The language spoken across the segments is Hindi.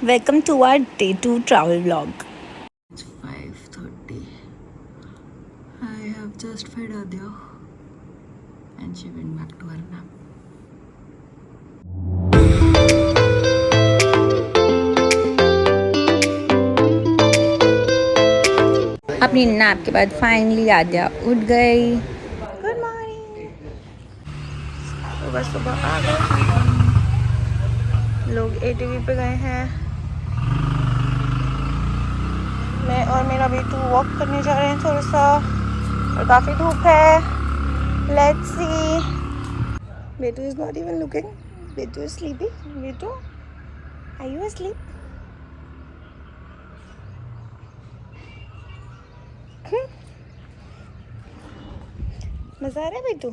Welcome to our day 2 travel vlog. It's 5:30. I have just fed Adya and she went back to her nap. अपनी नैप के बाद फाइनली आद्या उठ गई. Good morning. सुबह सुबह आ गए. लोग एटीवी पे गए हैं. मैं और मेरा बेटू वॉक करने जा रहे हैं थोड़ा सा. और काफ़ी धूप है. Let's see. Betu is not even looking. Betu is sleepy. Betu are you asleep? मज़ा आ रहा है बेटू?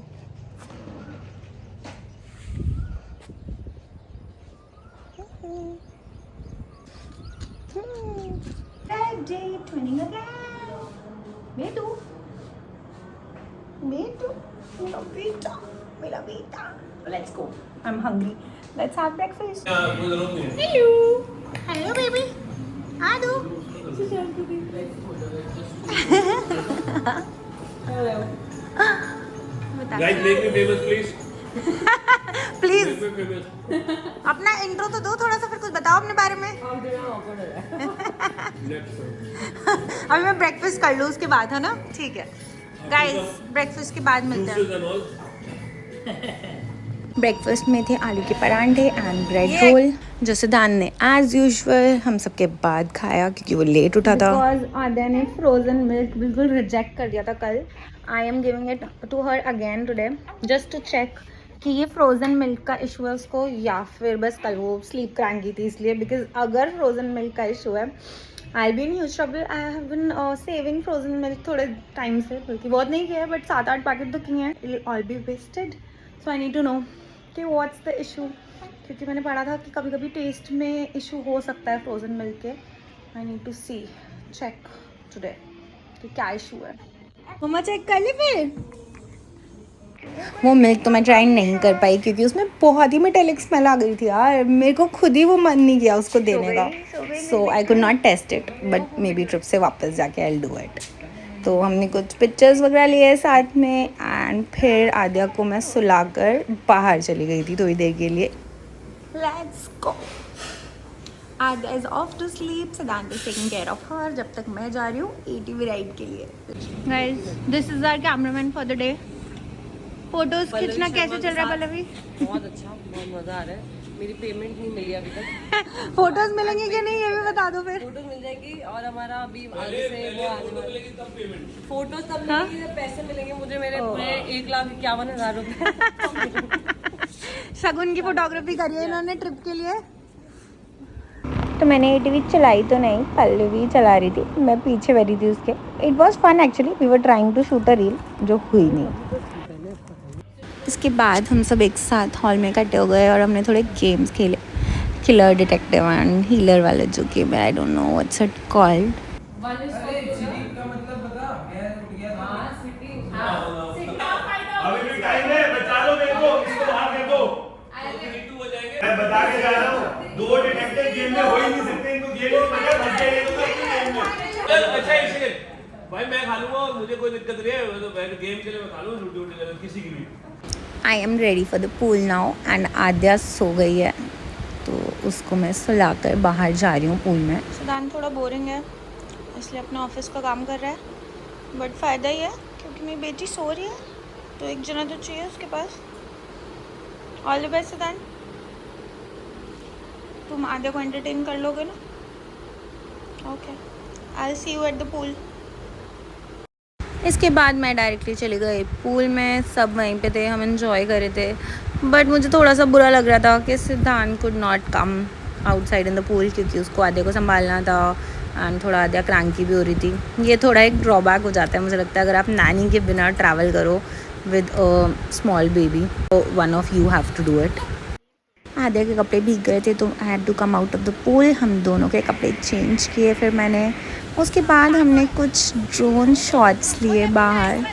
Day 20 again. बेटू बेटू मेरा बेटा. Let's go. I'm hungry. Let's have breakfast. Hello baby. Adu. Guys, make me famous, please. Please Make me famous. अपना इंट्रो तो दो थोड़ा सा, फिर कुछ बताओ अपने बारे में. Next. अभी मैं ब्रेकफास्ट कर लूँ उसके बाद, है ना? ठीक है गाइस, ब्रेकफास्ट के बाद मिलते हैं. Juices and all. ब्रेकफास्ट में थे आलू के परांठे एंड ब्रेड रोल, जो सिद्धांत ने एज यूजुअल हम सबके बाद खाया क्योंकि वो लेट उठा था. बिकॉज आद्या ने फ्रोजन मिल्क बिल्कुल रिजेक्ट कर दिया था कल. I am giving it to her again today just to check कि ये फ्रोज़न मिल्क का इशू है उसको, या फिर बस कल वो स्लीप क्रैंकी थी इसलिए. बिकॉज अगर फ्रोज़न मिल्क का इशू है, I be in huge trouble. I have been saving frozen milk थोड़े टाइम से, बल्कि बहुत नहीं किया है बट 7-8 पैकेट तो किए हैं. It all be wasted. So I need to know कि व्हाट्स द इशू, क्योंकि मैंने पढ़ा था कि कभी कभी टेस्ट में इशू हो सकता है फ्रोज़न मिल्क के. I need to see check today कि क्या इशू है. मम्मा चेक कर ली फिर. वो मिल्क तो मैं ट्राई नहीं कर पाई क्योंकि उसमें बहुत ही मेटेलिक स्मेल आ गई थी यार. मेरे को खुद ही वो मन नहीं किया उसको देने का. So I could not taste it, but maybe trip से वापस जाके आई विल डू इट. तो हमने कुछ पिक्चर्स वगैरह लिए साथ में एंड फिर आद्या को मैं सुलाकर बाहर चली गई थी थोड़ी देर के लिए. Let's go. Aadya is off to sleep. Siddhant is taking care of her जब तक मैं जा रही हूँ एटीवी राइड के लिए. Guys, this is our cameraman for the day. Photos खींचना कैसे चल रहा है पल्लवी? बहुत अच्छा, बहुत मजा आ रहा है. मेरी पेमेंट नहीं मिली अभी तक. फोटोज मिलेंगे कि नहीं ये भी बता दो फिर. फोटोज मिल जाएगी और हमारा अभी आगे से वो आने वाला. फोटोज तब मिलेंगी जब पैसे मिलेंगे मुझे. मेरे 1,51,000 रुपए. शगुन की फोटोग्राफी करी है इन्होंने ट्रिप के लिए. तो मैंने एटीवी चलाई तो नहीं, पल्लवी चला रही थी, मैं पीछे बैठी थी उसके. It was fun actually. We were trying to shoot a reel जो हुई नहीं. इसके बाद हम सब एक साथ हॉल में इकट्ठे हो गए और हमने थोड़े गेम्स खेले. किलर, डिटेक्टिव एंड हीलर वाले जो गेम है. I don't know what's it called. अभी भी टाइम है, बचा लो मेरे को, इसको बाहर कर दो. मैं बता के जा रहा हूँ, 2 डिटेक्टिव गेम में हो ही नहीं सकते. इनको गेम नहीं पता, फंस जाएंगे तो गेम में. अच्छा इसे भाई मैं खा लूंगा और मुझे कोई दिक्कत नहीं है. तो मैं गेम के लिए मैं खा लूँ ड्यूटी किसी की भी. I am ready for the pool now and Aadya सो गई है तो उसको मैं सुलाकर बाहर जा रही हूँ पूल में. सिद्धांत थोड़ा बोरिंग है इसलिए अपने ऑफिस का काम कर रहा है, बट फ़ायदा ही है क्योंकि मेरी बेटी सो रही है तो एक जना तो चाहिए उसके पास. ऑल द बेस्ट सिद्धांत. तुम आद्या को एंटरटेन कर लोगे ना? Okay, I will see you at the pool. इसके बाद मैं डायरेक्टली चली गई पूल में. सब वहीं पे थे, हम एंजॉय कर रहे थे. बट मुझे थोड़ा सा बुरा लग रहा था कि सिद्धांत could not come outside in the pool क्योंकि उसको आद्या को संभालना था एंड थोड़ा आद्या क्रैंकी भी हो रही थी. ये थोड़ा एक ड्रॉबैक हो जाता है मुझे लगता है अगर आप नैनी के बिना ट्रैवल करो with a small baby. One of you have to do it. Aadya के कपड़े भीग गए थे तो I had to come out of the pool. हम दोनों के कपड़े चेंज किए फिर मैंने. उसके बाद हमने कुछ ड्रोन शॉट्स लिए बाहर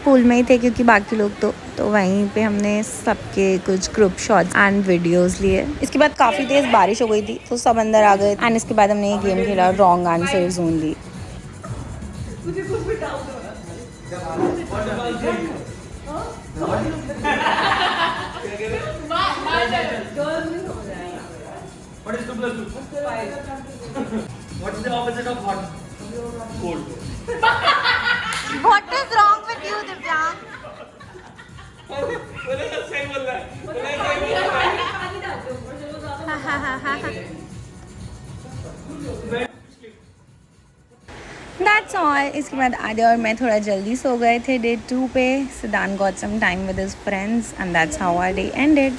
पूल में ही थे क्योंकि बाकी लोग तो वहीं पे हमने सबके कुछ ग्रुप शॉट्स एंड वीडियोस लिए। इसके बाद काफ़ी तेज़ बारिश हो गई थी तो सब अंदर आ गए एंड इसके बाद हमने ये गेम खेला wrong answers only. What is 2 plus 2? 5. What is the opposite of hot? Cold. What is wrong with you, Divyang? सही बोल रहा है। That's all. इसके बाद आदि और मैं थोड़ा जल्दी सो गए थे डे 2 पे. Siddhant got some time with his friends and that's how our day ended.